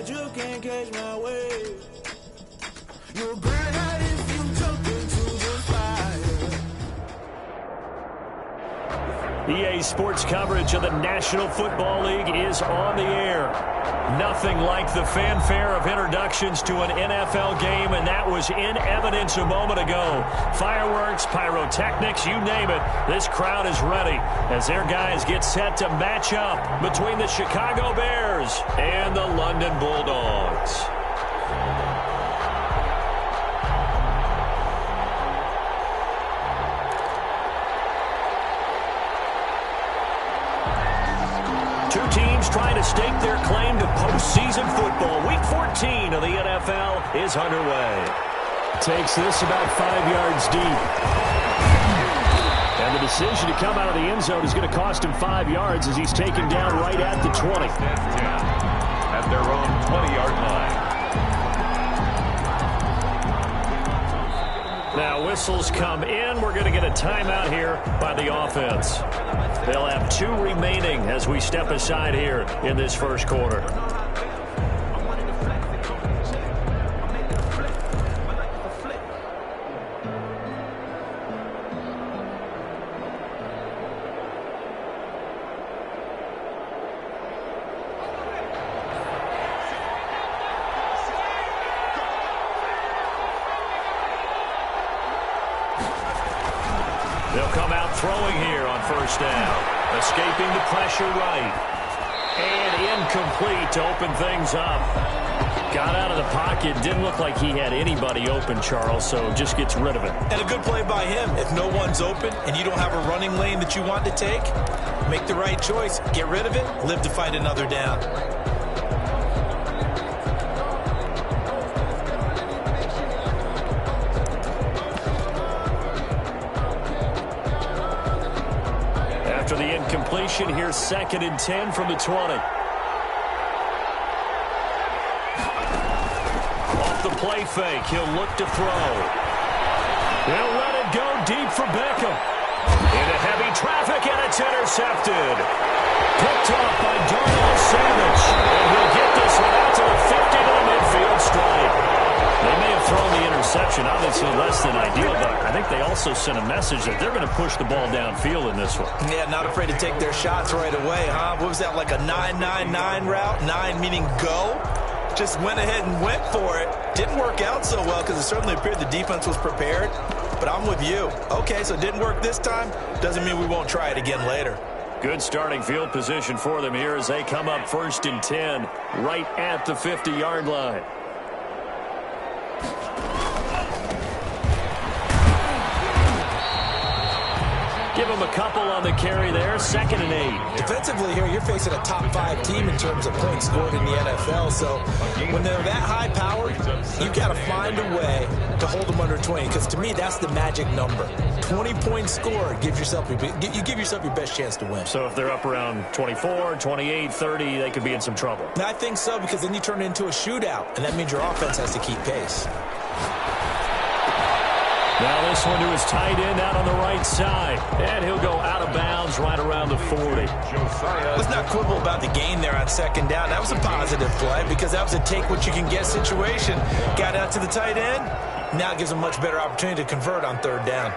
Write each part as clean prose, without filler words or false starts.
but you can't catch my wave. You'll burn out if you jump into the fire. EA Sports coverage of the National Football League is on the air. Nothing like the fanfare of introductions to an NFL game, and that was in evidence a moment ago. Fireworks, pyrotechnics, you name it. This crowd is ready as their guys get set to match up between the Chicago Bears and the London Bulldogs. Two teams trying to stake their claim to postseason football. Week 14 of the NFL is underway. Takes this about 5 yards deep. And the decision to come out of the end zone is going to cost him 5 yards as he's taken down right at the 20. At their own 20-yard line. Now whistles come in. We're going to get a timeout here by the offense. They'll have 2 remaining as we step aside here in this first quarter. They'll come out throwing here on first down. Escaping the pressure right. And incomplete to open things up. Got out of the pocket. Didn't look like he had anybody open, Charles, so just gets rid of it. And a good play by him. If no one's open and you don't have a running lane that you want to take, make the right choice. Get rid of it. Live to fight another down. After the incompletion, here's 2nd and 10 from the 20. Off the play fake, he'll look to throw. They'll let it go deep for Beckham. Into heavy traffic, and it's intercepted. Picked off by Darnell Savage. And he'll get this one out to the 50 to the midfield stripe. They may have thrown the interception, obviously less than ideal, but I think they also sent a message that they're going to push the ball downfield in this one. Yeah, not afraid to take their shots right away, huh? What was that, like a 9-9-9 route? 9 meaning go? Just went ahead and went for it. Didn't work out so well because it certainly appeared the defense was prepared, but I'm with you. Okay, so it didn't work this time. Doesn't mean we won't try it again later. Good starting field position for them here as they come up 1st and 10 right at the 50-yard line. Give him a couple on the carry there. 2nd and 8. Defensively here, you're facing a top 5 team in terms of points scored in the NFL. So when they're that high powered, you got to find a way to hold them under 20. Because to me, that's the magic number. 20 points scored, you give yourself your best chance to win. So if they're up around 24, 28, 30, they could be in some trouble. I think so, because then you turn it into a shootout, and that means your offense has to keep pace. Now this one to his tight end out on the right side. And he'll go out of bounds right around the 40. Let's not quibble about the gain there on 2nd down. That was a positive play because that was a take-what-you-can-get situation. Got out to the tight end. Now it gives him a much better opportunity to convert on 3rd down.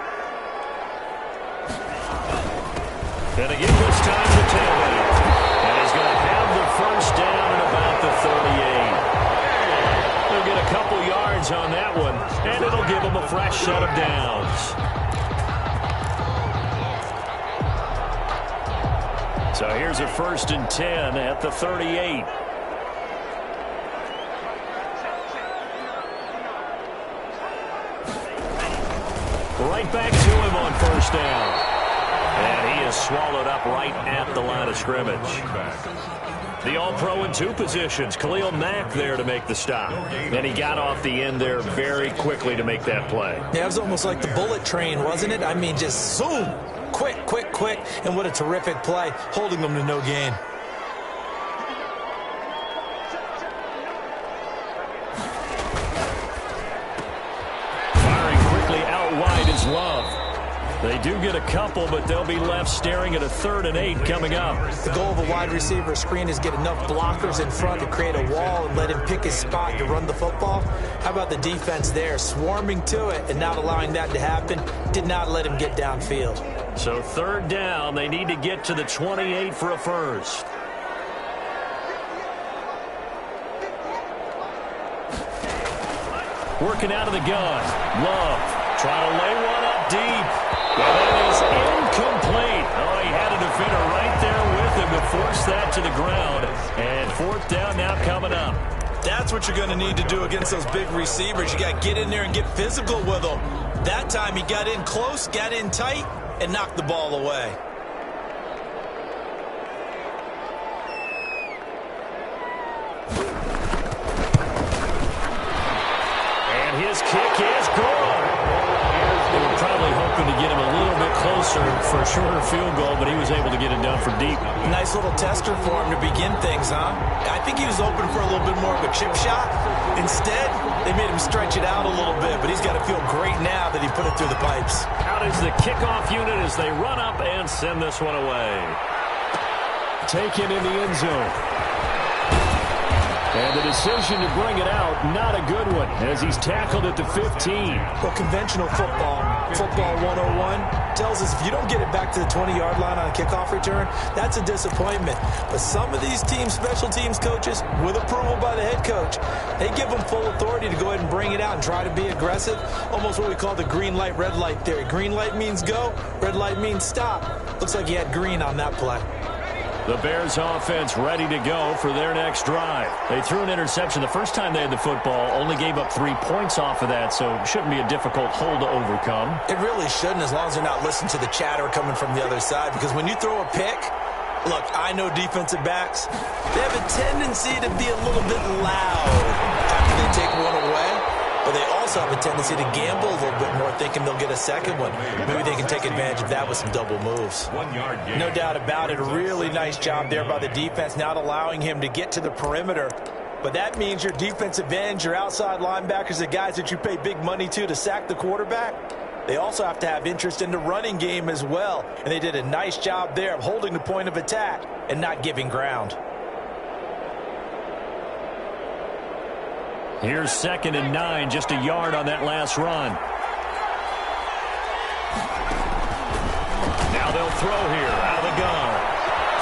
And again this time to tailgate. And he's going to have the first down at about the 38. They'll get a couple yards on that one, and it'll give them a fresh set of downs. So here's a 1st and 10 at the 38. Right back to him on 1st down. And he is swallowed up right at the line of scrimmage. The All-Pro in 2 positions. Khalil Mack there to make the stop. And he got off the end there very quickly to make that play. Yeah, it was almost like the bullet train, wasn't it? I mean, just zoom. Quick. And what a terrific play, holding them to no gain. Firing quickly out wide is Love. They do get a couple, but they'll be left staring at a 3rd and 8 coming up. The goal of a wide receiver screen is get enough blockers in front to create a wall and let him pick his spot to run the football. How about the defense there, swarming to it and not allowing that to happen? Did not let him get downfield. So 3rd down, they need to get to the 28 for a first. Working out of the gun. Love trying to lay one up deep. And that is incomplete. Oh, he had a defender right there with him to force that to the ground. And 4th down now coming up. That's what you're going to need to do against those big receivers. You got to get in there and get physical with them. That time he got in close, got in tight, and knocked the ball away. His kick is good. They were probably hoping to get him a little bit closer for a shorter field goal, but he was able to get it done from deep. Nice little tester for him to begin things, huh? I think he was open for a little bit more of a chip shot. Instead, they made him stretch it out a little bit, but he's got to feel great now that he put it through the pipes. Out is the kickoff unit as they run up and send this one away. Taken in the end zone. And the decision to bring it out, not a good one, as he's tackled at the 15. Well, conventional football 101, tells us if you don't get it back to the 20-yard line on a kickoff return, that's a disappointment. But some of these teams, special teams coaches, with approval by the head coach, they give them full authority to go ahead and bring it out and try to be aggressive, almost what we call the green light, red light theory. Green light means go, red light means stop. Looks like he had green on that play. The Bears offense ready to go for their next drive. They threw an interception the first time they had the football, only gave up 3 points off of that, so it shouldn't be a difficult hole to overcome. It really shouldn't, as long as they're not listening to the chatter coming from the other side, because when you throw a pick, look, I know defensive backs, they have a tendency to be a little bit loud after they take one away. But they also have a tendency to gamble a little bit more, thinking they'll get a second one. Maybe they can take advantage of that with some double moves. 1 yard gain. No doubt about it. A really nice job there by the defense, not allowing him to get to the perimeter. But that means your defensive ends, your outside linebackers, the guys that you pay big money to sack the quarterback, they also have to have interest in the running game as well. And they did a nice job there of holding the point of attack and not giving ground. Here's 2nd and 9, just a yard on that last run. Now they'll throw here out of the gun.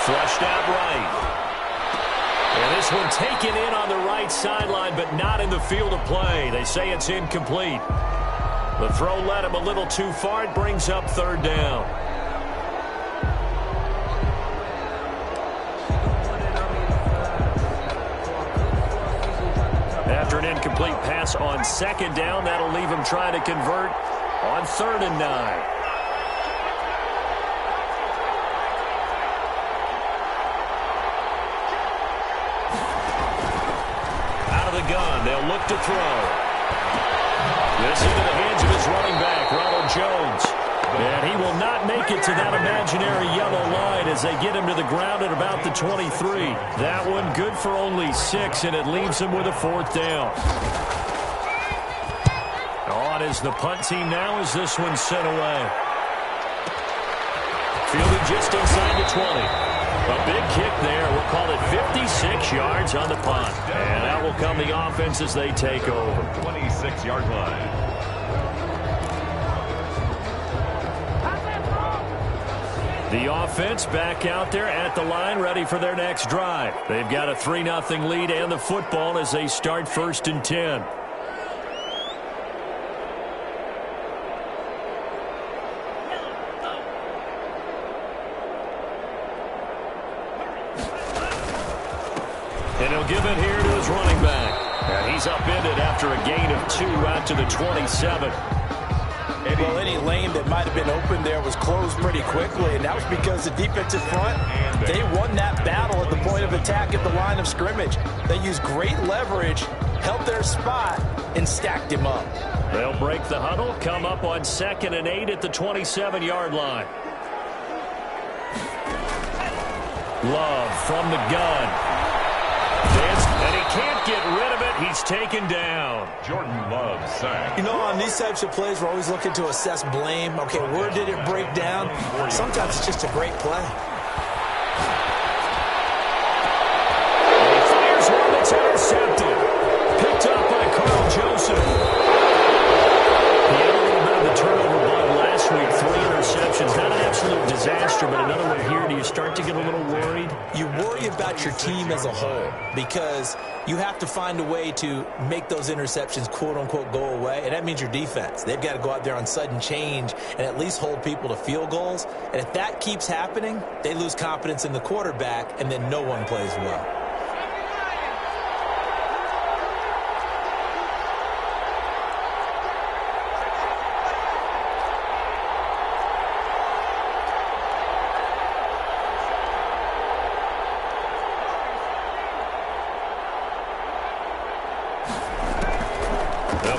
Flushed out right. And this one taken in on the right sideline, but not in the field of play. They say it's incomplete. The throw led him a little too far. It brings up 3rd down. After an incomplete pass on 2nd down, that'll leave him trying to convert on 3rd and 9. Out of the gun, they'll look to throw. This into the hands of his running back, Ronald Jones. And he will not make it to that imaginary yellow line as they get him to the ground at about the 23. That one good for only 6, and it leaves him with a 4th down. On is the punt team now as this one's sent away. Fielded just inside the 20. A big kick there. We'll call it 56 yards on the punt. And that will come the offense as they take over. 26-yard line. The offense back out there at the line, ready for their next drive. They've got a 3-0 lead and the football as they start 1st and 10. And he'll give it here to his running back. And he's upended after a gain of 2 out to the 27. Well, any lane that might have been open there was closed pretty quickly, and that was because the defensive front, they won that battle at the point of attack at the line of scrimmage. They used great leverage, held their spot, and stacked him up. They'll break the huddle, come up on 2nd and 8 at the 27-yard line. Love from the gun. And he can't get rid of it. He gets taken down. Jordan Love sacked. You know, on these types of plays, we're always looking to assess blame. Okay, where did it break down? Sometimes it's just a great play. He fires one that's intercepted. Picked up by Carl Joseph. He had a little bit of the turnover bug last week. 3 interceptions. Not an absolute disaster, but another one here. Do you start to get a little worried? You worry about your team as a whole because you have to find a way to make those interceptions, quote-unquote, go away, and that means your defense. They've got to go out there on sudden change and at least hold people to field goals. And if that keeps happening, they lose confidence in the quarterback, and then no one plays well.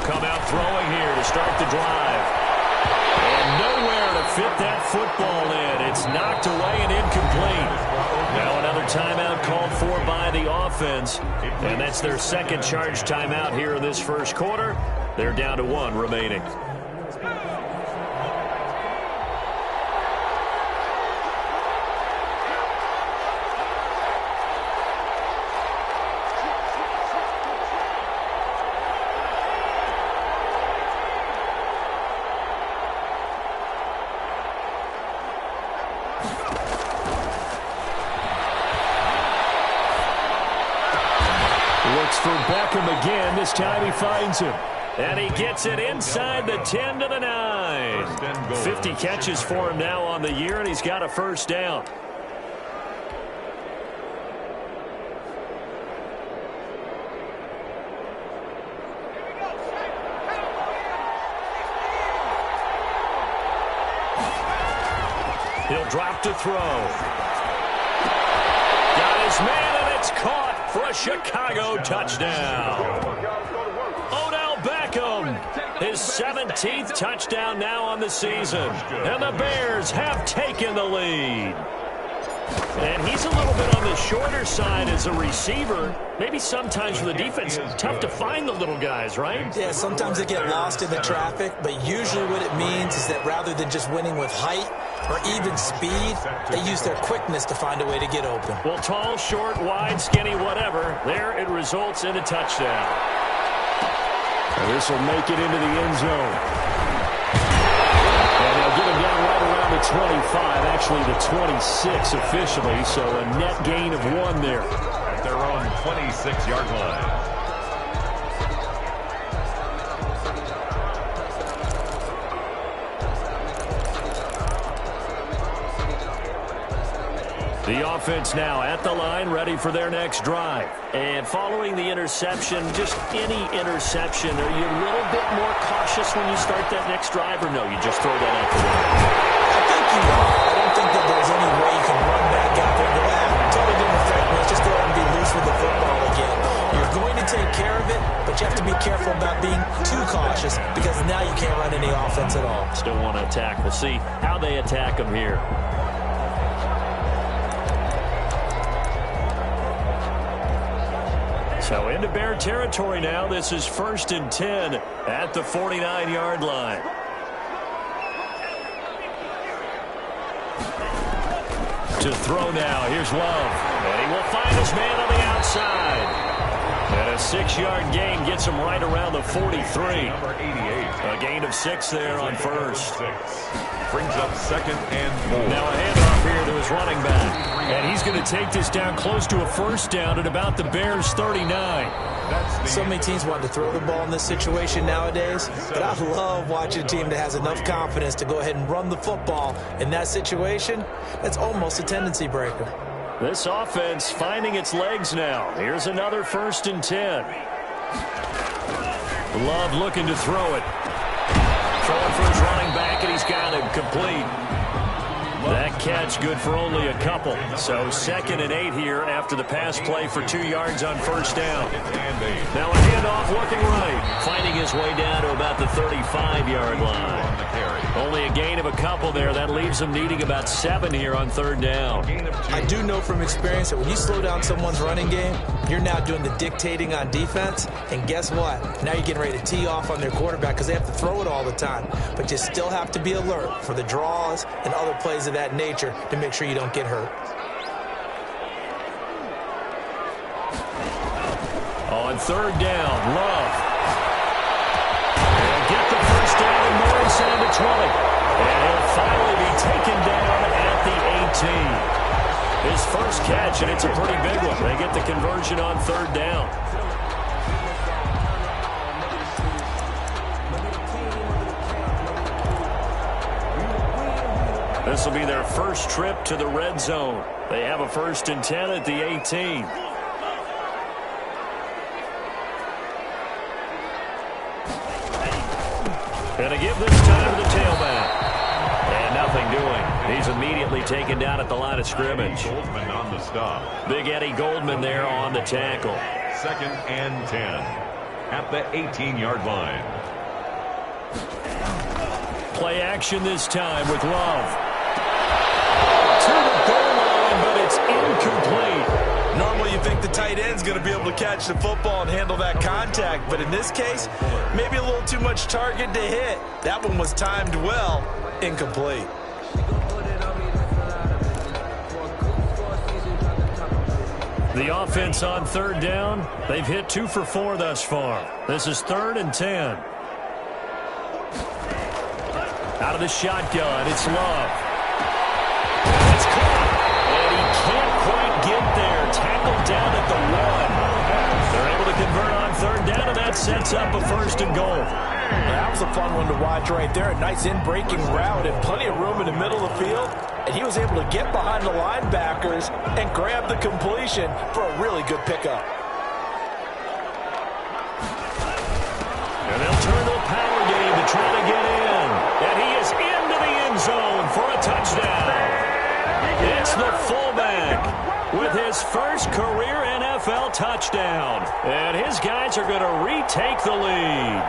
Come out throwing here to start the drive. And nowhere to fit that football in. It's knocked away and incomplete. Now another timeout called for by the offense. And that's their second charge timeout here in this first quarter. They're down to 1 remaining. For Beckham again. This time he finds him. And he gets it inside the 10 to the 9. 50 catches for him now on the year, and he's got a first down. He'll drop to throw. Got his man, and it's caught for a Chicago touchdown. Odell Beckham, his 17th touchdown now on the season. And the Bears have taken the lead. And he's a little bit on the shorter side as a receiver. Maybe sometimes for the defense, tough to find the little guys, right? Yeah, sometimes they get lost in the traffic, but usually what it means is that rather than just winning with height or even speed, they use their quickness to find a way to get open. Well, tall, short, wide, skinny, whatever, there it results in a touchdown. This will make it into the end zone. And they'll get him down right around the 25, actually the 26 officially, so a net gain of 1 there. At their own 26-yard line. The offense now at the line, ready for their next drive. And following the interception, just any interception, are you a little bit more cautious when you start that next drive, or no, you just throw that out the window? I think you are. I don't think that there's any way you can run back out there and go, totally didn't affect me. Let's just go ahead and be loose with the football again. You're going to take care of it, but you have to be careful about being too cautious because now you can't run any offense at all. Still want to attack. We'll see how they attack them here. So into Bear territory now. This is 1st and 10 at the 49-yard line. To throw now. Here's Love. And he will find his man on the outside. And a 6-yard gain gets him right around the 43. Number 88. A gain of 6 there on first. Brings up 2nd and 4. Now a handoff here to his running back. And he's going to take this down close to a first down at about the Bears' 39. So many teams want to throw the ball in this situation nowadays, but I love watching a team that has enough confidence to go ahead and run the football. In that situation, that's almost a tendency breaker. This offense finding its legs now. Here's another 1st and 10. Love looking to throw it. Throwing for his running back, and he's got him complete. That catch good for only a couple. So 2nd and 8 here after the pass play for 2 yards on first down. Now a handoff looking right. Finding his his way down to about the 35-yard line. Only a gain of a couple there. That leaves him needing about 7 here on third down. I do know from experience that when you slow down someone's running game, you're now doing the dictating on defense. And guess what? Now you're getting ready to tee off on their quarterback because they have to throw it all the time. But you still have to be alert for the draws and other plays of that nature to make sure you don't get hurt. On third down, Love. He'll get the first down and more inside the 20. And he'll finally be taken down at the 18. His first catch, and it's a pretty big one. They get the conversion on third down. This will be their first trip to the red zone. They have a 1st and 10 at the 18. And a give this time to the tailback. And nothing doing. He's immediately taken down at the line of scrimmage. Goldman on the stop. Big Eddie Goldman there on the tackle. 2nd and 10 at the 18-yard line. Play action this time with Love. To the goal line, but it's incomplete. Normally you think the tight end's going to be able to catch the football and handle that contact, but in this case, maybe a little too much target to hit. That one was timed well, incomplete. The offense on third down, they've hit 2 for 4 thus far. This is 3rd and 10. Out of the shotgun, it's Love. It's caught, and he can't quite get there. Tackled down at the 1. They're able to convert on third down, and that sets up a 1st and goal. That was a fun one to watch right there. A nice in-breaking route and plenty of room in the middle of the field. And he was able to get behind the linebackers and grab the completion for a really good pickup. And they'll turn to the power game to try to get in. And he is into the end zone for a touchdown. It's the fullback with his first career NFL touchdown. And his guys are going to retake the lead.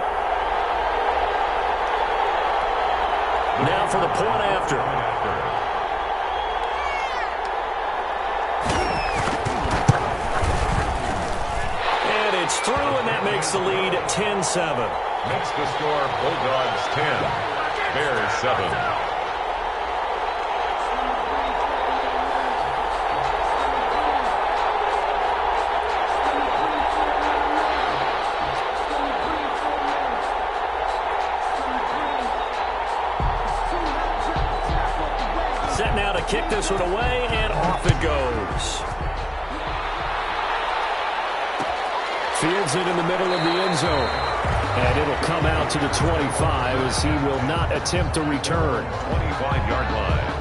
Now for the point after. And it's through, and that makes the lead 10-7. Makes the score Bulldogs 10, Bears 7. Set now to kick this one away, and off it goes. Fields it in the middle of the end zone. And it'll come out to the 25 as he will not attempt to return. 25-yard line.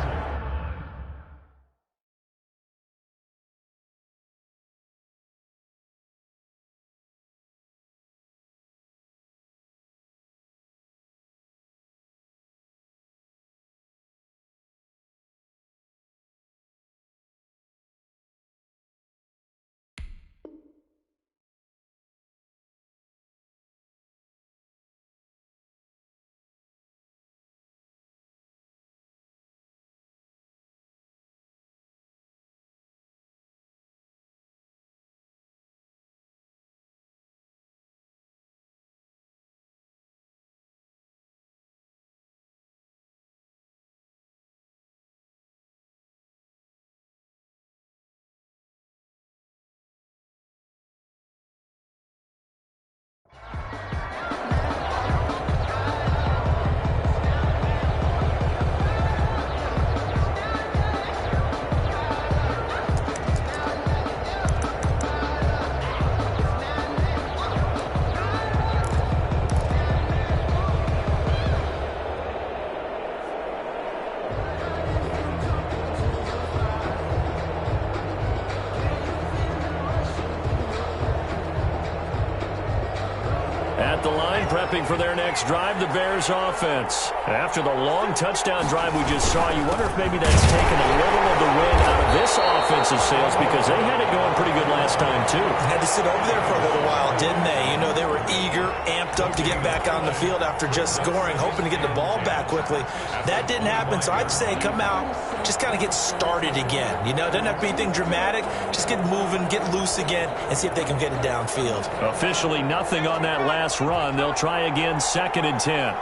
At the line, prepping for their next drive, the Bears offense. After the long touchdown drive we just saw, you wonder if maybe that's taken a little of the wind out of this offensive sails, because they had it going pretty good last time, too. Had to sit over there for a little while, didn't they? You know, they were eager, amped up to get back on the field after just scoring, hoping to get the ball back quickly. That didn't happen, so I'd say come out, just kind of get started again. You know, it doesn't have to be anything dramatic. Just get moving, get loose again, and see if they can get it downfield. Officially nothing on that last run. They'll try again, 2nd and 10.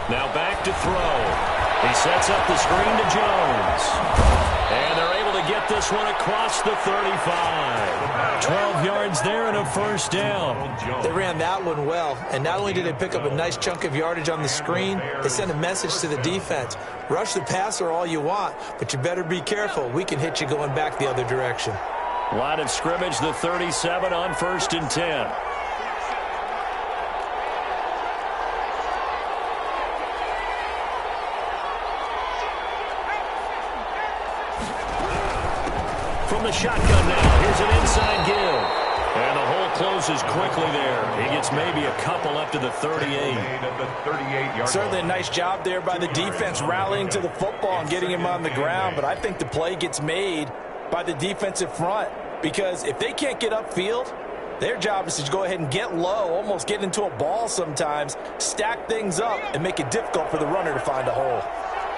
Now back to throw. He sets up the screen to Jones. And they're able to get this one across the 35. 12 yards there and a first down. They ran that one well, and not only did they pick up a nice chunk of yardage on the screen, they sent a message to the defense. Rush the passer all you want, but you better be careful. We can hit you going back the other direction. Line of scrimmage, the 37 on 1st and 10. From the shotgun now, here's an inside give. And the hole closes quickly there. He gets maybe a couple up to the 38. Certainly a nice job there by the defense rallying to the football and getting him on the ground, but I think the play gets made by the defensive front because if they can't get upfield, their job is to go ahead and get low, almost get into a ball sometimes, stack things up, and make it difficult for the runner to find a hole.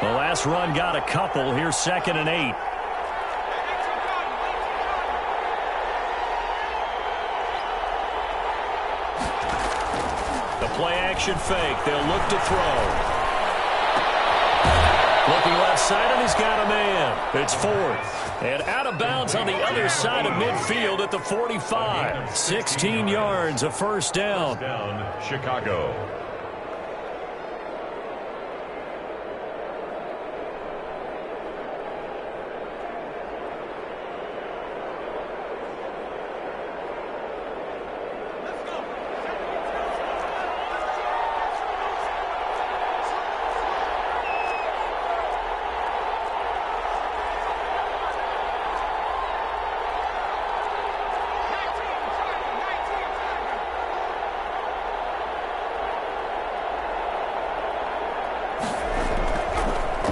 The last run got a couple. Here's 2nd and 8. Play action fake. They'll look to throw. Looking left side, and he's got a man. It's 4th. And out of bounds on the other side of midfield at the 45. 16 yards, a first down. Chicago.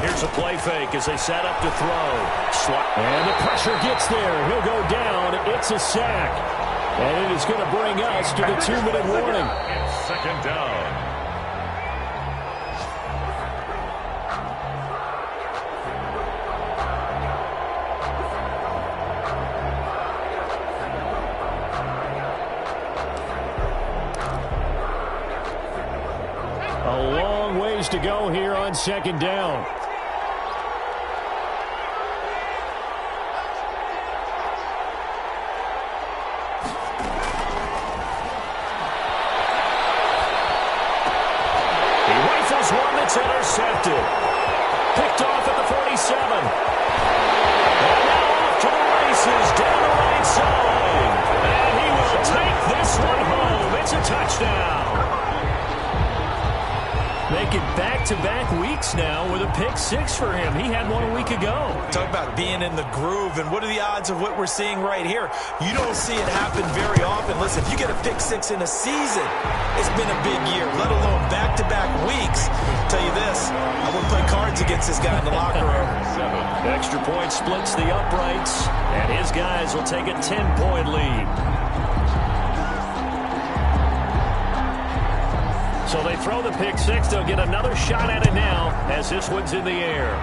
Here's a play fake as they set up to throw. And the pressure gets there. He'll go down. It's a sack. And it is going to bring us to the 2-minute warning. It's 2nd down. A long ways to go here on 2nd down. He rifles one that's intercepted. Picked off at the 47. And now off to the races down the right side. And he will take this one home. It's a touchdown. Making back-to-back weeks now with a pick-6 for him. He had one a week ago. Talk about being in the groove, and what are the odds of what we're seeing right here? You don't see it happen very often. Listen, if you get a pick-6 in a season, it's been a big year, let alone back-to-back weeks. I'll tell you this, I wouldn't play cards against this guy in the locker room. Extra point splits the uprights, and his guys will take a 10-point lead. So they throw the pick-6. They'll get another shot at it now as this one's in the air.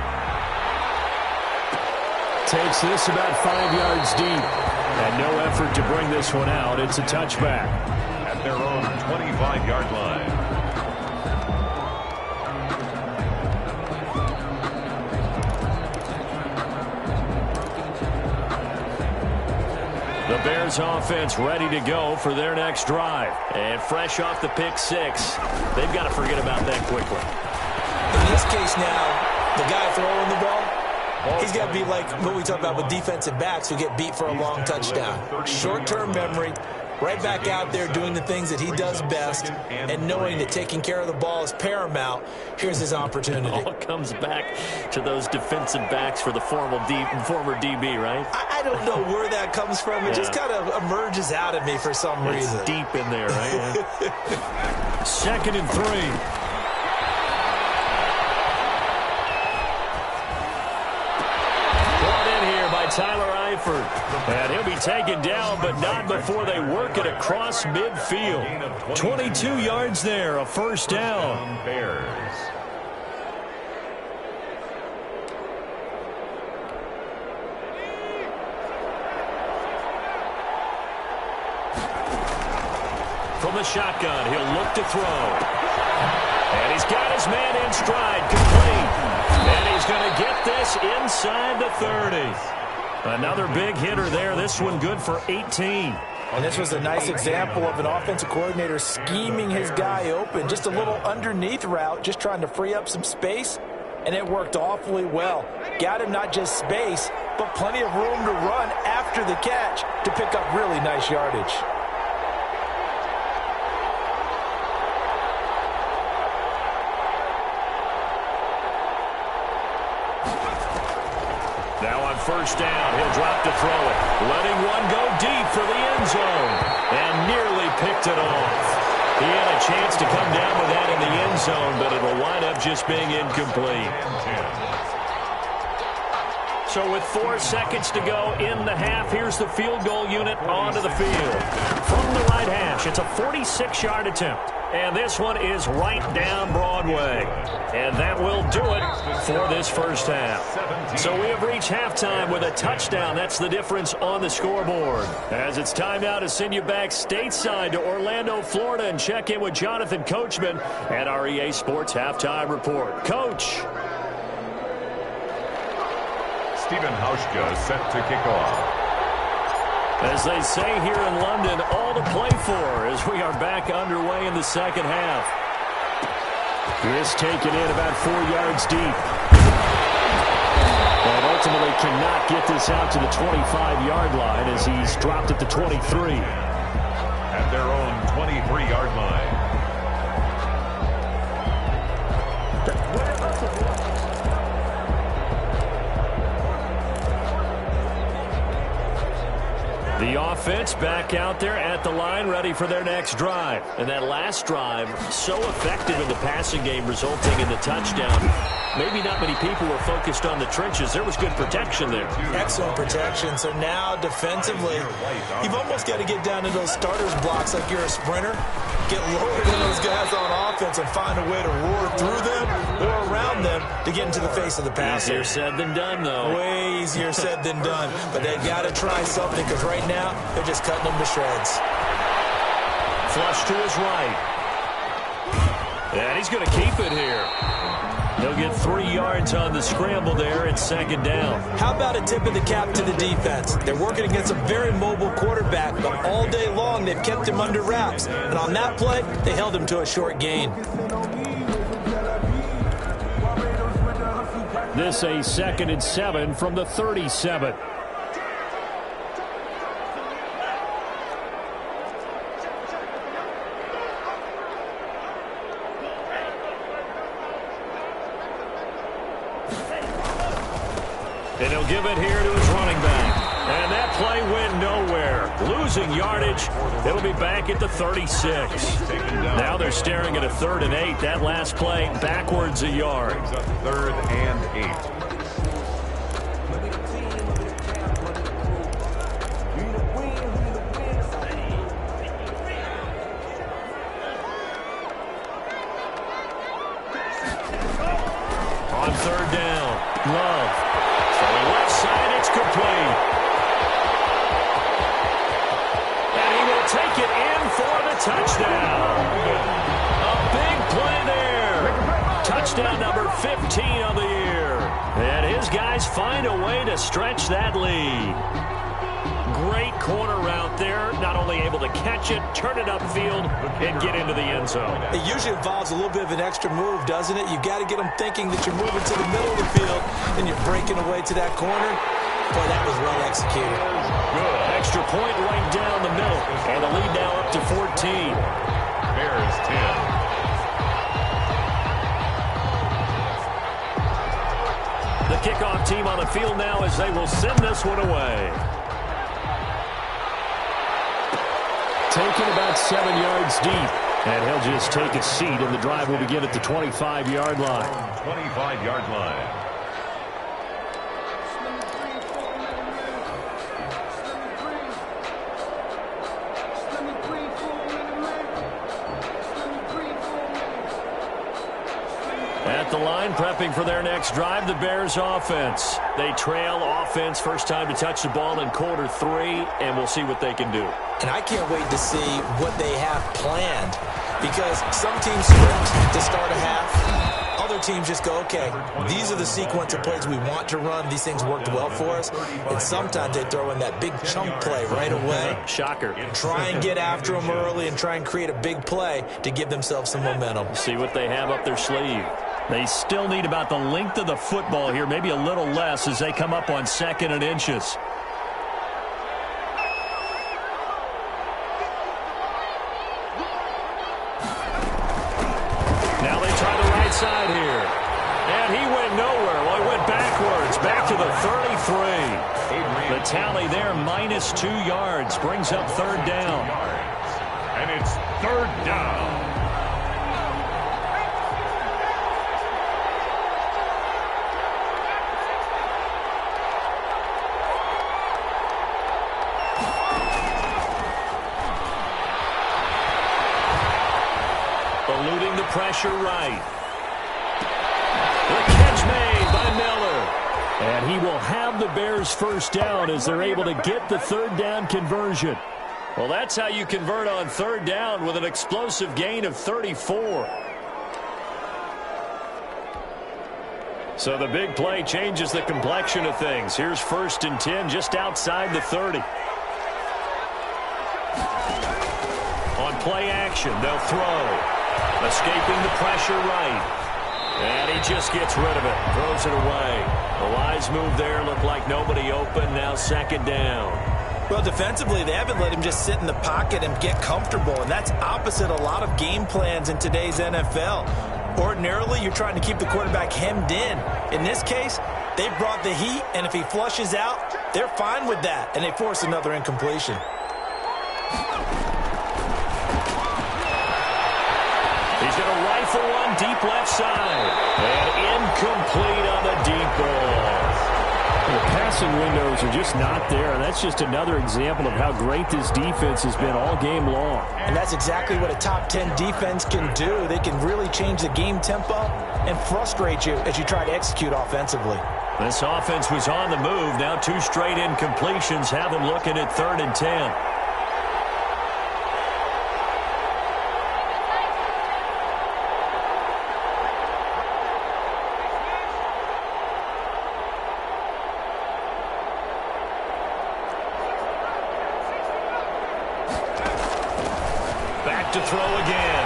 Takes this about 5 yards deep. And no effort to bring this one out. It's a touchback. At their own 25-yard line. The Bears offense ready to go for their next drive. And fresh off the pick-6, they've got to forget about that quickly. In this case now, the guy throwing the ball, he's got to be like what we talk about with defensive backs who get beat for a long touchdown. Short-term memory, right back out there doing the things that he does best, and knowing that taking care of the ball is paramount. Here's his opportunity. It all comes back to those defensive backs for the former DB, right? I don't know where that comes from. It just kind of emerges out of me for some reason. It's deep in there, right? 2nd and 3. effort. And he'll be taken down, but not before they work it across midfield. 22 yards there, a first down. Bears. From the shotgun, he'll look to throw. And he's got his man in stride, complete. And he's going to get this inside the 30. Another big hitter there. This one good for 18. And this was a nice example of an offensive coordinator scheming his guy open. Just a little underneath route, just trying to free up some space. And it worked awfully well. Got him not just space, but plenty of room to run after the catch to pick up really nice yardage. Now on first down, he'll drop to throw it. Letting one go deep for the end zone. And nearly picked it off. He had a chance to come down with that in the end zone, but it'll wind up just being incomplete. So with 4 seconds to go in the half, here's the field goal unit onto the field. From the right hash, it's a 46-yard attempt. And this one is right down Broadway. And that will do it for this first half. So we have reached halftime with a touchdown. That's the difference on the scoreboard. As it's time now to send you back stateside to Orlando, Florida, and check in with Jonathan Coachman at our EA Sports Halftime Report. Coach. Stephen Hauschka set to kick off. As they say here in London, all to play for as we are back underway in the second half. This taken in about 4 yards deep. And ultimately cannot get this out to the 25-yard line as he's dropped at the 23. At their own 23-yard line. The offense back out there at the line, ready for their next drive. And that last drive, so effective in the passing game, resulting in the touchdown. Maybe not many people were focused on the trenches. There was good protection there. Excellent protection. So now defensively, you've almost got to get down to those starters blocks like you're a sprinter. Get lower than those guys on offense and find a way to roar through them or around them to get into the face of the passer. Easier said than done, though. Way easier said than done. But they've got to try something because right now they're just cutting them to shreds. Flush to his right. And he's going to keep it here. He'll get 3 yards on the scramble there. It's second down. How about a tip of the cap to the defense? They're working against a very mobile quarterback, but all day long they've kept him under wraps. And on that play, they held him to a short gain. This a 2nd and 7 from the 37. And he'll give it here to his running back. And that play went nowhere. Losing yardage. It'll be back at the 36. Now they're staring at a 3rd and 8. That last play backwards a yard. 3rd and 8. On 3rd down, Love. For the left side, it's complete. And he will take it in for the touchdown. A big play there. Touchdown number 15 on the year. And his guys find a way to stretch that lead. Great corner route there. Not only able to catch it, turn it upfield, and get into the end zone. It usually involves a little bit of an extra move, doesn't it? You've got to get them thinking that you're moving to the middle of the field and you're breaking away to that corner. Boy, that was well executed. Good. Extra point right down the middle. And the lead now up to 14. Bears 10. The kickoff team on the field now as they will send this one away. Taken about 7 yards deep. And he'll just take a seat, and the drive will begin at the 25-yard line. 25-yard line. At the line, prepping for their next drive, the Bears offense. They trail offense, first time to touch the ball in quarter 3, and we'll see what they can do. And I can't wait to see what they have planned, because some teams sprint to start a half. Other teams just go, okay, these are the sequence of plays we want to run. These things worked well for us. And sometimes they throw in that big chunk play right away. Shocker. Try and get after them early and try and create a big play to give themselves some momentum. See what they have up their sleeve. They still need about the length of the football here, maybe a little less as they come up on 2nd and inches. Now they try the right side here. And he went nowhere. Well, he went backwards, back to the 33. The tally there, minus 2 yards, brings up 3rd down. And it's 3rd down. Eluding the pressure right. The catch made by Miller. And he will have the Bears' first down as they're able to get the 3rd down conversion. Well, that's how you convert on 3rd down with an explosive gain of 34. So the big play changes the complexion of things. Here's 1st and 10 just outside the 30. On play action, they'll throw. Escaping the pressure right. And he just gets rid of it. Throws it away. The wise move there. Looked like nobody open. Now 2nd down. Well, defensively, they haven't let him just sit in the pocket and get comfortable. And that's opposite a lot of game plans in today's NFL. Ordinarily, you're trying to keep the quarterback hemmed in. In this case, they brought the heat. And if he flushes out, they're fine with that. And they force another incompletion. He's going to rifle one deep left side. And incomplete on the deep ball. The passing windows are just not there. And that's just another example of how great this defense has been all game long. And that's exactly what a top 10 defense can do. They can really change the game tempo and frustrate you as you try to execute offensively. This offense was on the move. Now 2 straight incompletions have them looking at 3rd and 10. To throw again.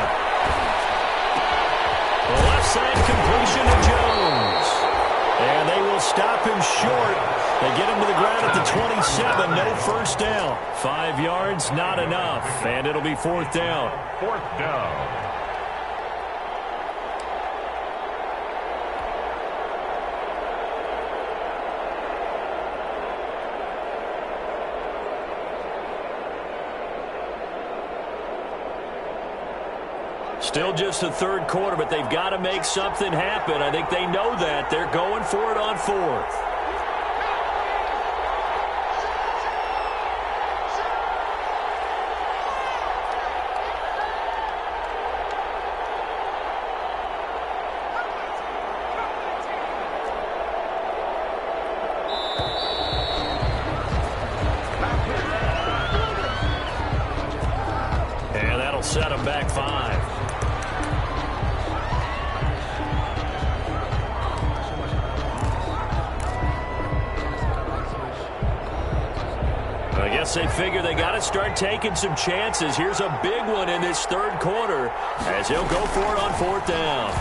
The left side completion to Jones. And they will stop him short. They get him to the ground at the 27. No first down. 5 yards, not enough. And it'll be 4th down. 4th down. Still just the 3rd quarter, but they've got to make something happen. I think they know that. They're going for it on 4th. And that'll set them back 5. I guess they figure they got to start taking some chances. Here's a big one in this 3rd quarter as he'll go for it on 4th down.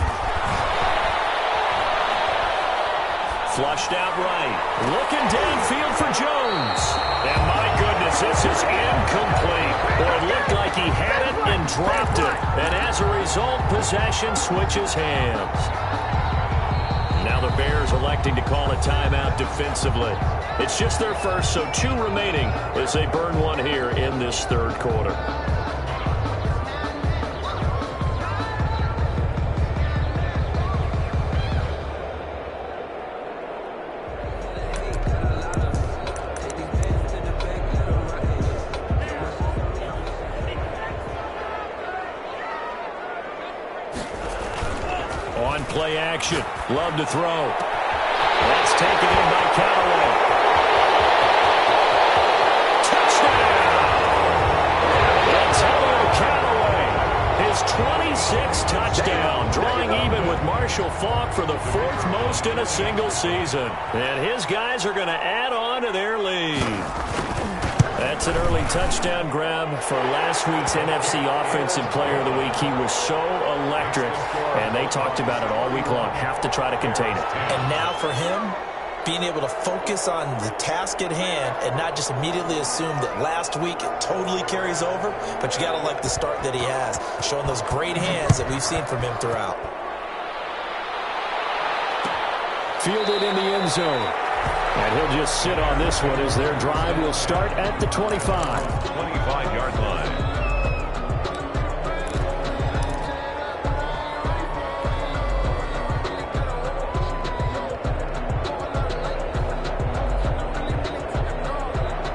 Flushed out right. Looking downfield for Jones. And my goodness, this is incomplete. Boy, it looked like he had it and dropped it. And as a result, possession switches hands. Now the Bears electing to call a timeout defensively. It's just their first, so 2 remaining as they burn one here in this 3rd quarter. On play action. action. Love to throw. That's taken in by Callaway. His 26th touchdown, drawing even with Marshall Faulk for the 4th most in a single season. And his guys are going to add on to their lead. That's an early touchdown grab for last week's NFC Offensive Player of the Week. He was so electric, and they talked about it all week long. Have to try to contain it. And now for him, being able to focus on the task at hand and not just immediately assume that last week it totally carries over, but you got to like the start that he has, showing those great hands that we've seen from him throughout. Fielded in the end zone. And he'll just sit on this one as their drive will start at the 25. 25-yard line.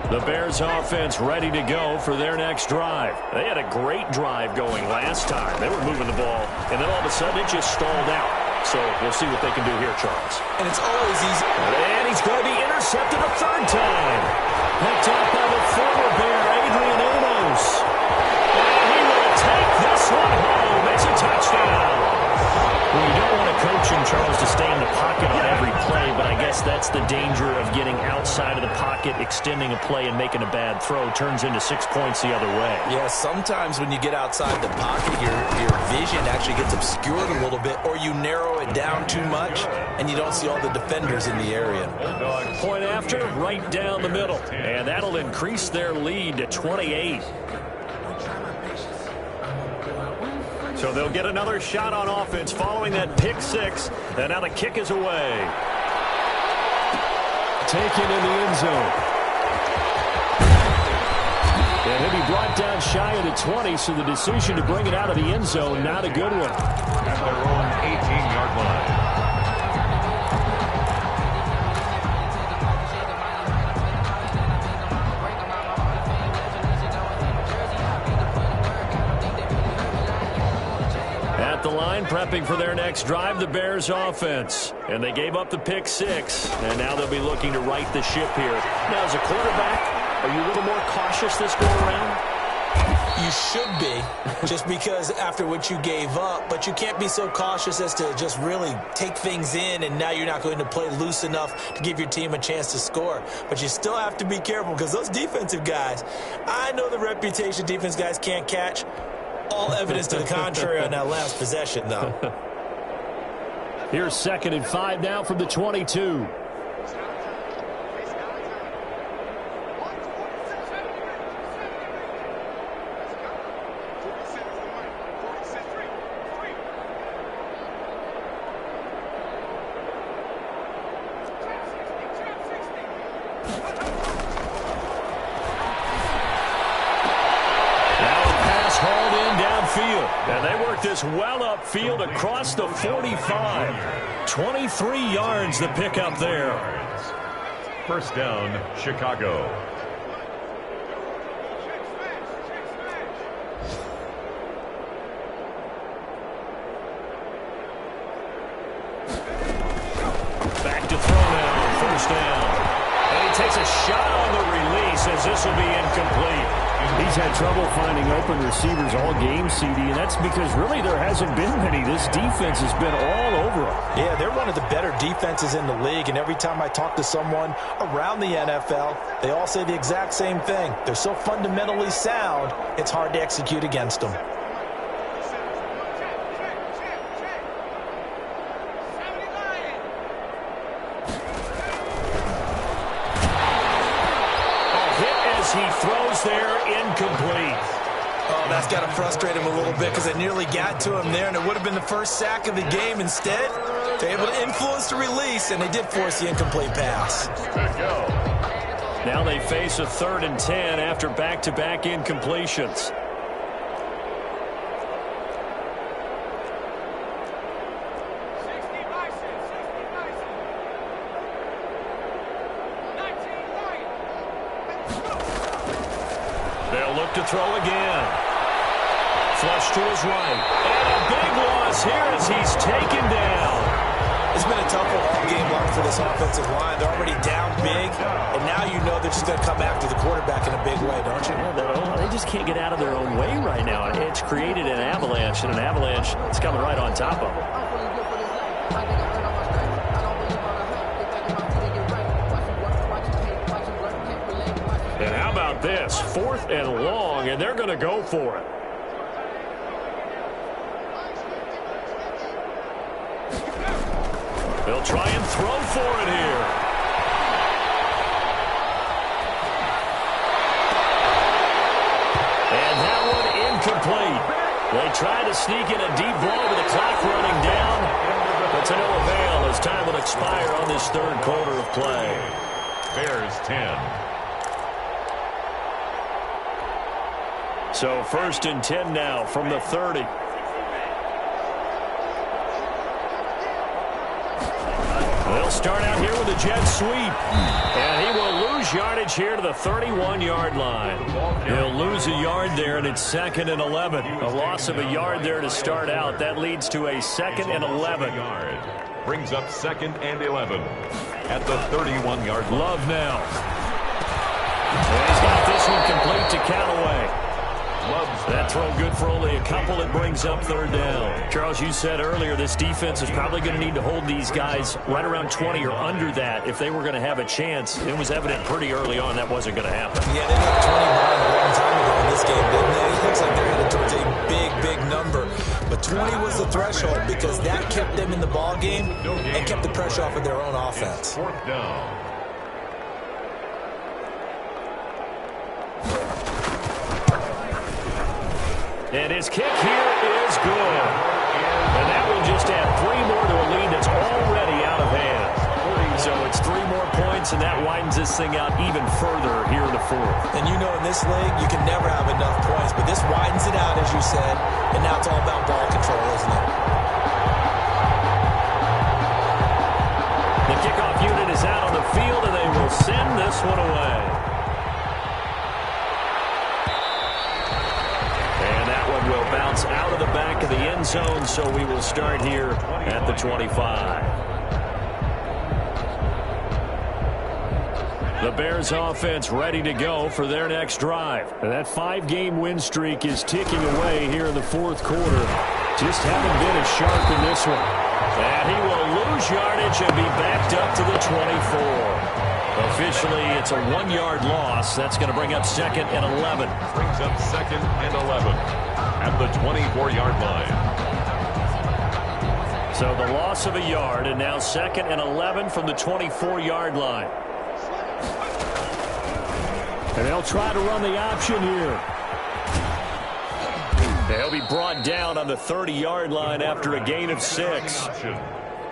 The Bears offense ready to go for their next drive. They had a great drive going last time. They were moving the ball, and then all of a sudden it just stalled out. So we'll see what they can do here, Charles. And it's always easy. And he's going to be intercepted a 3rd time. Picked up by the former Bear, Adrian Amos. And he will take this one home. It's a touchdown. Well, you don't want a coach in Charles to stay in the pocket on every play, but I guess that's the danger of getting outside of the pocket, extending a play, and making a bad throw. Turns into 6 points the other way. Yeah, sometimes when you get outside the pocket, your vision actually gets obscured a little bit, or you narrow it down too much, and you don't see all the defenders in the area. Point after, right down the middle. And that'll increase their lead to 28. So they'll get another shot on offense following that pick 6. And now the kick is away. Taken in the end zone. And he'll be brought down shy of the 20, so the decision to bring it out of the end zone, not a good one. At their own 18-yard line. The line prepping for their next drive, the Bears offense. And they gave up the pick 6, and now they'll be looking to right the ship here. Now, as a quarterback, are you a little more cautious this go around? You should be, just because after what you gave up, but you can't be so cautious as to just really take things in, and now you're not going to play loose enough to give your team a chance to score. But you still have to be careful, because those defensive guys, I know the reputation defense guys can't catch. All evidence to the contrary on that last possession, though. Here's 2nd and 5 now from the 22. And they work this well upfield across the 45. 23 yards the pick up there. 1st down, Chicago. Back to throw now, 1st down. And he takes a shot on the release as this will be incomplete. He's had trouble finding open receivers all game, CD, and that's because really there hasn't been many. This defense has been all over them. Yeah, they're one of the better defenses in the league, and every time I talk to someone around the NFL, they all say the exact same thing. They're so fundamentally sound, it's hard to execute against them. He throws there, incomplete. Oh, that's got to frustrate him a little bit because they nearly got to him there, and it would have been the first sack of the game. Instead, they're able to influence the release, and they did force the incomplete pass. Good go. Now they face a 3rd and 10 after back-to-back incompletions. They'll look to throw again. Flush to his right. And a big loss here as he's taken down. It's been a tough one all game long for this offensive line. They're already down big, and now you know they're just going to come after the quarterback in a big way, don't you? Yeah, they just can't get out of their own way right now. It's created an avalanche, and an avalanche is coming right on top of them. And how about this? 4th and long, and they're going to go for it. They'll try and throw for it here. And that one incomplete. They tried to sneak in a deep ball with the clock running down, but to no avail as time will expire on this 3rd quarter of play. Bears 10. So 1st and 10 now from the 30. They'll start out here with a jet sweep. And he will lose yardage here to the 31-yard line. He'll lose a yard there, and it's 2nd and 11. A loss of a yard there to start out. That leads to a 2nd and 11. Brings up 2nd and 11 at the 31-yard line. Love now. And he's got this one complete to Callaway. That throw good for only a couple. It brings up 3rd down. Charles, you said earlier this defense is probably going to need to hold these guys right around 20 or under that if they were going to have a chance. It was evident pretty early on that wasn't going to happen. Yeah, they got 20 behind a long time ago in this game, didn't they? It looks like they're headed towards a big, big number. But 20 was the threshold because that kept them in the ball game and kept the pressure off of their own offense. 4th down. And his kick here is good. And that will just add 3 more to a lead that's already out of hand. So it's 3 more points, and that widens this thing out even further here in the 4th. And you know in this league, you can never have enough points. But this widens it out, as you said. And now it's all about ball control, isn't it? The kickoff unit is out on the field, and they will send this one away. Will bounce out of the back of the end zone, so we will start here at the 25. The Bears offense ready to go for their next drive. And that 5-game win streak is ticking away here in the 4th quarter. Just haven't been as sharp in this one. And he will lose yardage and be backed up to the 24. Officially, it's a 1-yard loss. That's going to bring up 2nd and 11. Brings up 2nd and 11 at the 24-yard line. So the loss of a yard, and now 2nd and 11 from the 24-yard line. And they'll try to run the option here. They'll be brought down on the 30-yard line after a gain of 6.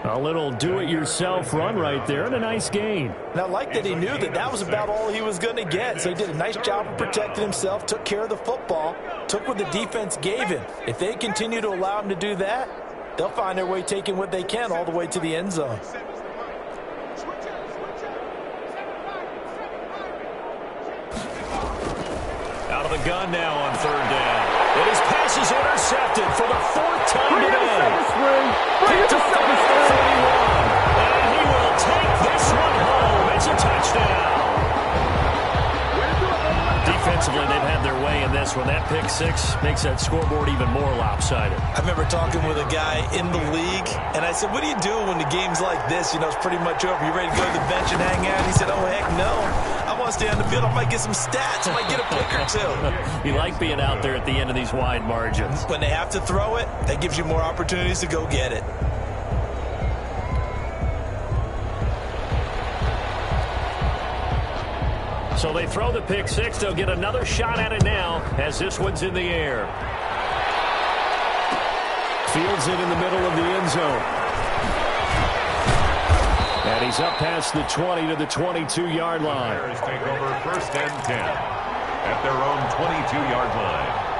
A little do-it-yourself run right there, and a nice gain. And I like that he knew that that was about all he was going to get. So he did a nice job of protecting himself, took care of the football, took what the defense gave him. If they continue to allow him to do that, they'll find their way taking what they can all the way to the end zone. Out of the gun now on 3rd down. And his pass is intercepted for the 4th time today. Picked up at the 31. And he will take this one home. It's a touchdown. Defensively, they've had their way in this one. That pick 6 makes that scoreboard even more lopsided. I remember talking with a guy in the league, and I said, what do you do when the game's like this? You know, it's pretty much over. You ready to go to the bench and hang out? And he said, oh, heck no. I want to stay on the field. I might get some stats. I might get a pick or 2. You like being out there at the end of these wide margins. When they have to throw it, that gives you more opportunities to go get it. So they throw the pick 6. They'll get another shot at it now as this one's in the air. Fields it in the middle of the end zone. And he's up past the 20 to the 22-yard line. Bears take over 1st and 10 at their own 22-yard line.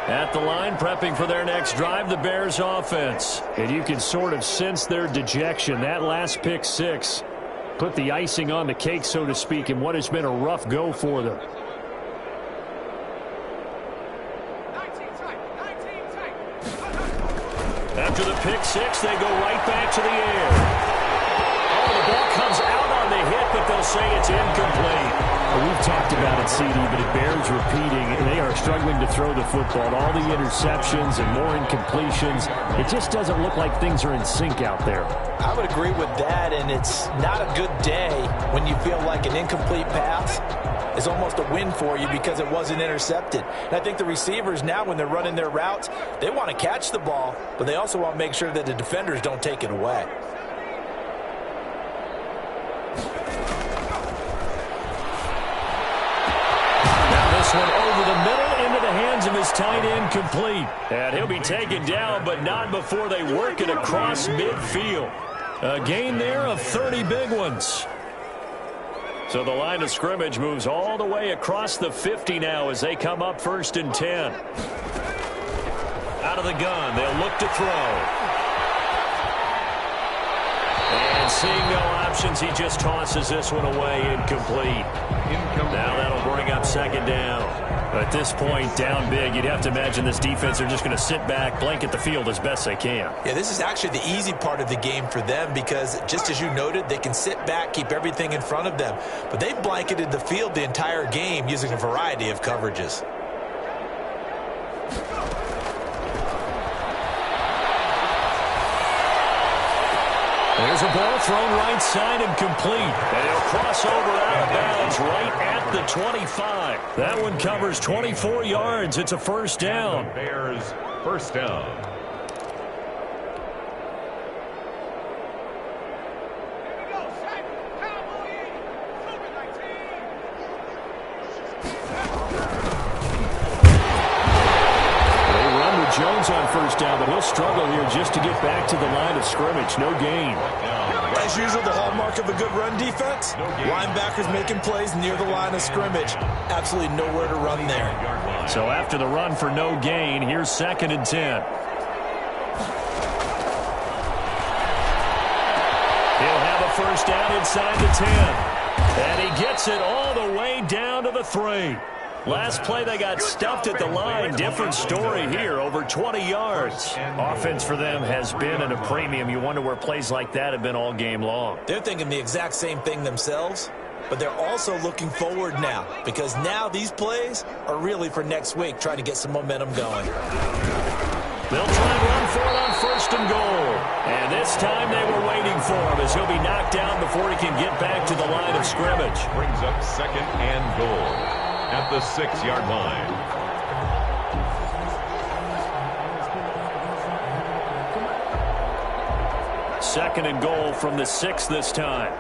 At the line, prepping for their next drive, the Bears offense. And you can sort of sense their dejection. That last pick 6 put the icing on the cake, so to speak, in what has been a rough go for them. After the pick six, they go right back to the air. Oh, the ball comes out on the hit, but they'll say it's incomplete. Well, we've talked about it, CD, but it bears repeating. They are struggling to throw the football. All the interceptions and more incompletions. It just doesn't look like things are in sync out there. I would agree with that, and it's not a good day when you feel like an incomplete pass is almost a win for you because it wasn't intercepted. And I think the receivers now, when they're running their routes, they want to catch the ball, but they also want to make sure that the defenders don't take it away. One over the middle into the hands of his tight end, complete. And he'll be taken down, but not before they work it across midfield. A gain there of 30 big ones. So the line of scrimmage moves all the way across the 50 now as they come up 1st and 10. Out of the gun, they'll look to throw. And seeing no options, he just tosses this one away, incomplete. Now that'll bring up 2nd down. At this point, down big, you'd have to imagine this defense are just going to sit back, blanket the field as best they can. Yeah, this is actually the easy part of the game for them because, just as you noted, they can sit back, keep everything in front of them. But they've blanketed the field the entire game using a variety of coverages. There's a ball thrown right side and complete. And he'll cross over out of bounds right at the 25. That one covers 24 yards. It's a 1st down. Bears 1st down. Jones on 1st down, but he'll struggle here just to get back to the line of scrimmage. No gain. As usual, the hallmark of a good run defense, linebackers making plays near the line of scrimmage. Absolutely nowhere to run there. So after the run for no gain, here's 2nd and 10. He'll have a 1st down inside the 10. And he gets it all the way down to the 3. Last play, they got stuffed at the line. Different story here, over 20 yards. Offense for them has been at a premium. You wonder where plays like that have been all game long. They're thinking the exact same thing themselves, but they're also looking forward now because now these plays are really for next week, trying to get some momentum going. They'll try and run for it on 1st and goal. And this time they were waiting for him as he'll be knocked down before he can get back to the line of scrimmage. Brings up 2nd and goal at the 6-yard line. Second and goal from the 6 this time.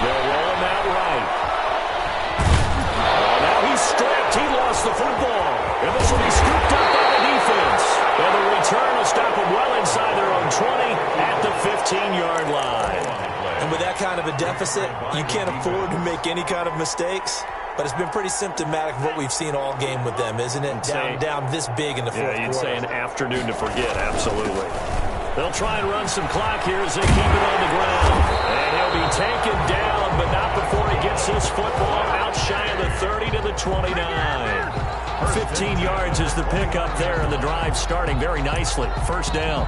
They'll roll him out right. Oh, now he's stripped. He lost the football. And this will be scooped up by the defense. And the return will stop him well inside their own 20 at the 15-yard line. And with that kind of a deficit, you can't afford to make any kind of mistakes. But it's been pretty symptomatic of what we've seen all game with them, isn't it? Down this big in the 4th quarter. Yeah, you'd say an afternoon to forget, absolutely. They'll try and run some clock here as they keep it on the ground. And he'll be taken down, but not before he gets his football out shy of the 30 to the 29. 15 yards is the pickup there, and the drive starting very nicely. 1st down.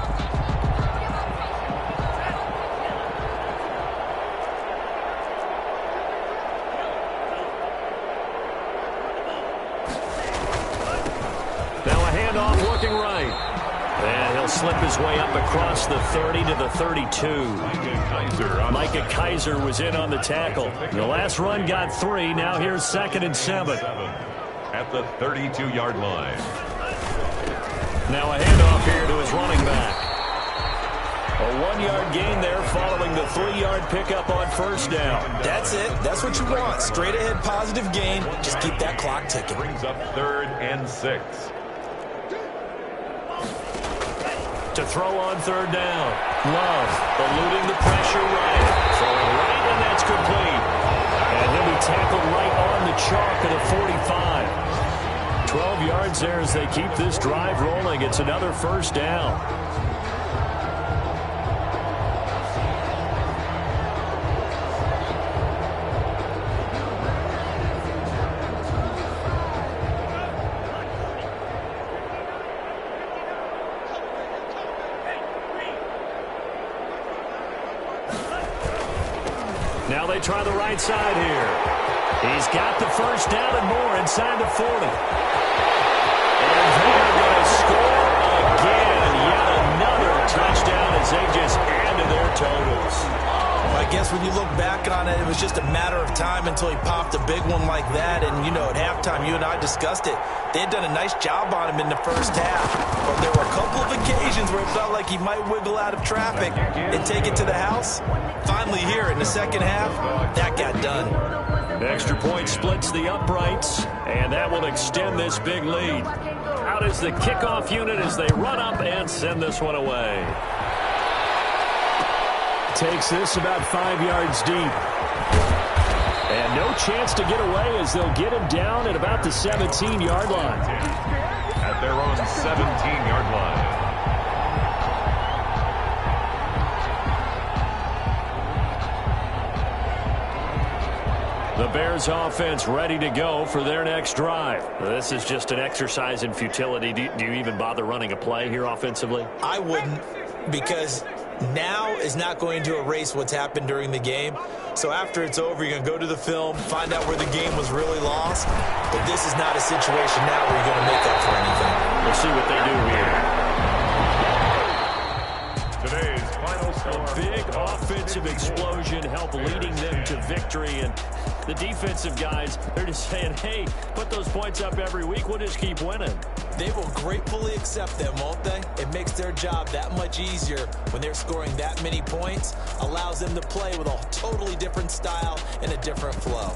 Looking right. And he'll slip his way up across the 30 to the 32. Micah Kaiser was in on the tackle. The last run got 3. Now here's 2nd and 7. At the 32-yard line. Now a handoff here to his running back. A 1-yard gain there following the 3-yard pickup on 1st down. That's it. That's what you want. Straight ahead positive gain. Just keep that clock ticking. Brings up 3rd and 6. To throw on 3rd down. Love eluding the pressure right. Throwing right, and that's complete. And he'll be tackled right on the chalk of the 45. 12 yards there as they keep this drive rolling. It's another 1st down. Now they try the right side here. He's got the first down and more inside the 40. And they're going to score again. Yet another touchdown as they just add to their totals. I guess when you look back on it, it was just a matter of time until he popped a big one like that. And, you know, at halftime, you and I discussed it. They had done a nice job on him in the first half. But there were a couple of occasions where it felt like he might wiggle out of traffic and take it to the house. Finally here in the second half, that got done. Extra point splits the uprights, and that will extend this big lead. Out is the kickoff unit as they run up and send this one away. Takes this about 5 yards deep. And no chance to get away as they'll get him down at about the 17-yard line. At their own 17-yard line. The Bears offense ready to go for their next drive. This is just an exercise in futility. Do you even bother running a play here offensively? I wouldn't, because now is not going to erase what's happened during the game. So after it's over, you're going to go to the film, find out where the game was really lost. But this is not a situation now where you're going to make up for anything. We'll see what they do here. Today's final score. A big offensive explosion helped leading them to victory. And the defensive guys, they're just saying, hey, put those points up every week. We'll just keep winning. They will gratefully accept them, won't they? It makes their job that much easier when they're scoring that many points. Allows them to play with a totally different style and a different flow.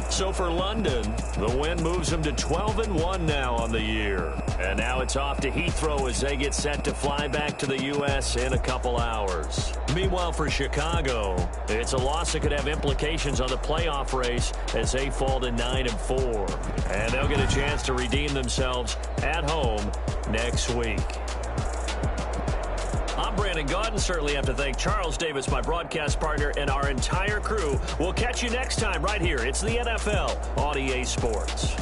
So for London, the win moves them to 12-1 now on the year. And now it's off to Heathrow as they get set to fly back to the U.S. in a couple hours. Meanwhile, for Chicago, it's a loss that could have implications on the playoff race as they fall to 9-4. And they'll get a chance to redeem themselves at home next week. I'm Brandon Gaudin. Certainly have to thank Charles Davis, my broadcast partner, and our entire crew. We'll catch you next time right here. It's the NFL on EA Sports.